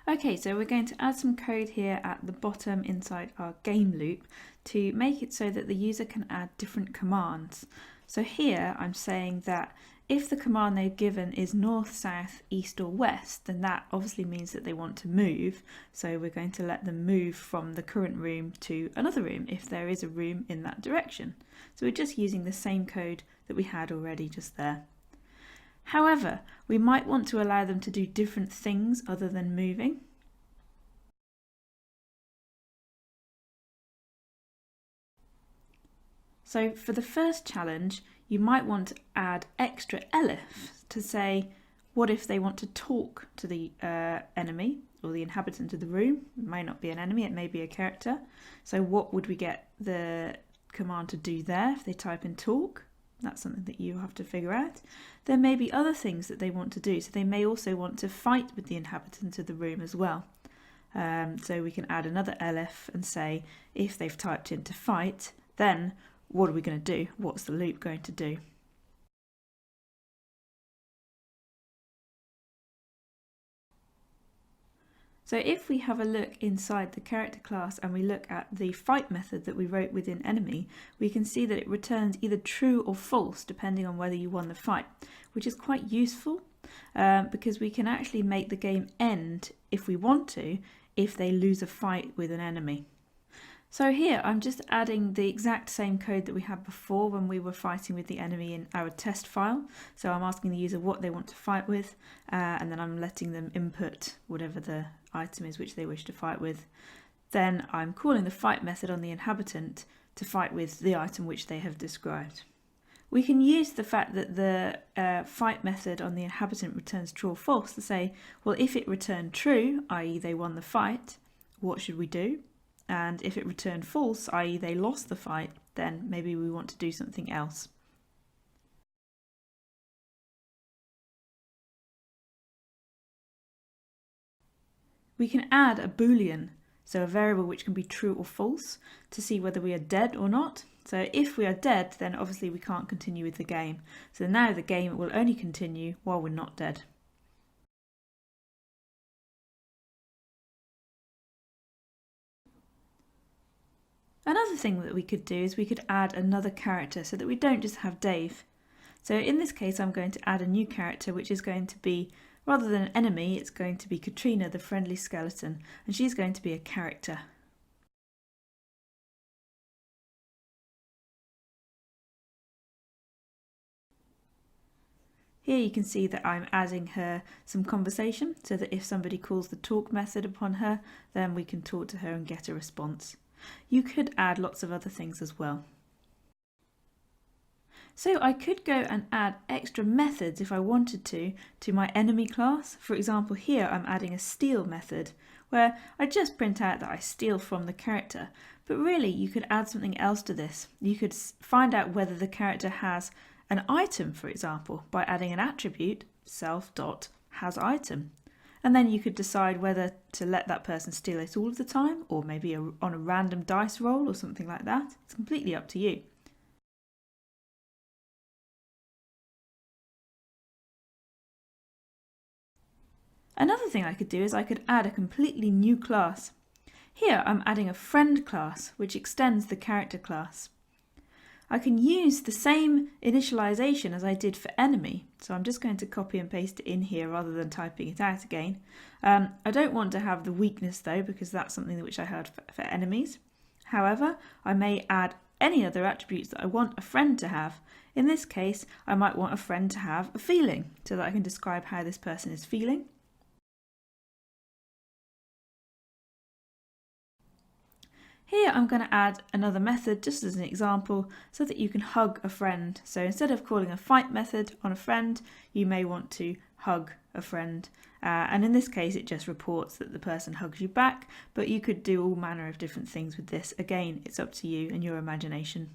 Okay, so we're going to add some code here at the bottom inside our game loop to make it so that the user can add different commands. So here I'm saying that if the command they've given is north, south, east or west, then that obviously means that they want to move. So we're going to let them move from the current room to another room if there is a room in that direction. So we're just using the same code that we had already just there. However, we might want to allow them to do different things other than moving. So for the first challenge, you might want to add extra elif to say, what if they want to talk to the enemy or the inhabitant of the room? It may not be an enemy, it may be a character. So what would we get the command to do there if they type in talk? That's something that you have to figure out. There may be other things that they want to do. So they may also want to fight with the inhabitant of the room as well. So we can add another elif and say, if they've typed in to fight, then what are we going to do? What's the loop going to do? So if we have a look inside the character class and we look at the fight method that we wrote within enemy, we can see that it returns either true or false depending on whether you won the fight, which is quite useful because we can actually make the game end if we want to, if they lose a fight with an enemy. So here I'm just adding the exact same code that we had before when we were fighting with the enemy in our test file. So I'm asking the user what they want to fight with and then I'm letting them input whatever the item is which they wish to fight with. Then I'm calling the fight method on the inhabitant to fight with the item which they have described. We can use the fact that the fight method on the inhabitant returns true or false to say, well, if it returned true, i.e. they won the fight, what should we do? And if it returned false, i.e. they lost the fight, then maybe we want to do something else. We can add a boolean, so a variable which can be true or false, to see whether we are dead or not. So if we are dead, then obviously we can't continue with the game. So now the game will only continue while we're not dead. Another thing that we could do is we could add another character so that we don't just have Dave. So in this case I'm going to add a new character which is going to be, rather than an enemy, it's going to be Katrina the friendly skeleton, and she's going to be a character. Here you can see that I'm adding her some conversation so that if somebody calls the talk method upon her, then we can talk to her and get a response. You could add lots of other things as well. So I could go and add extra methods if I wanted to my enemy class. For example, here I'm adding a steal method where I just print out that I steal from the character. But really you could add something else to this. You could find out whether the character has an item, for example, by adding an attribute, self.hasItem. And then you could decide whether to let that person steal it all of the time, or maybe on a random dice roll or something like that. It's completely up to you. Another thing I could do is I could add a completely new class. Here I'm adding a friend class, which extends the character class. I can use the same initialization as I did for enemy, so I'm just going to copy and paste it in here rather than typing it out again. I don't want to have the weakness though, because that's something which I had for enemies. However, I may add any other attributes that I want a friend to have. In this case, I might want a friend to have a feeling, so that I can describe how this person is feeling. Here I'm going to add another method just as an example so that you can hug a friend. So instead of calling a fight method on a friend, you may want to hug a friend. And in this case it just reports that the person hugs you back, but you could do all manner of different things with this. Again, it's up to you and your imagination.